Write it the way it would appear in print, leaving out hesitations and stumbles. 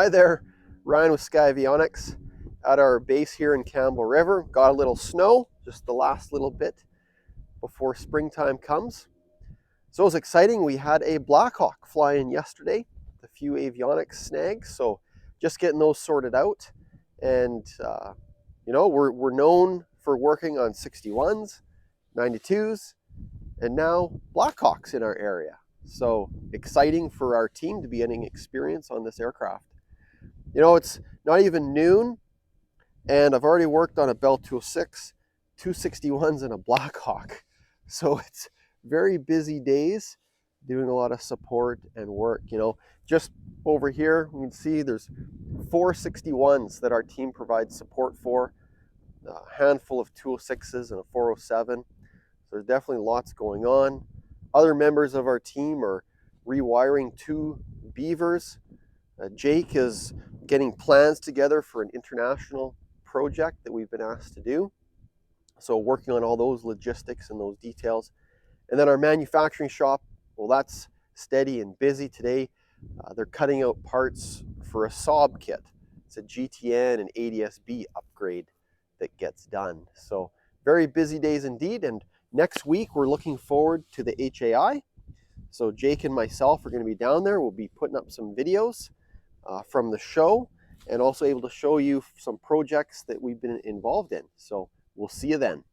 Hi there, Ryan with Avionics at our base here in Campbell River. Got a little snow, just the last little bit before springtime comes. So it was exciting. We had a Blackhawk fly in yesterday, a few Avionics snags, so just getting those sorted out. And we're known for working on 61s, 92s, and now Blackhawks in our area. So exciting for our team to be getting experience on this aircraft. You know, it's not even noon, and I've already worked on a Bell 206, 261s, and a Blackhawk. So it's very busy days doing a lot of support and work. You know, just over here, you can see there's 461s that our team provides support for, a handful of 206s and a 407. So there's definitely lots going on. Other members of our team are rewiring 2 Beavers. Jake is getting plans together for an international project that we've been asked to do. So working on all those logistics and those details. And then our manufacturing shop, well, that's steady and busy today. They're cutting out parts for a Saab kit. It's a GTN and ADS-B upgrade that gets done. So very busy days indeed. And next week, we're looking forward to the HAI. So Jake and myself are going to be down there. We'll be putting up some videos from the show and also able to show you some projects that we've been involved in. So we'll see you then.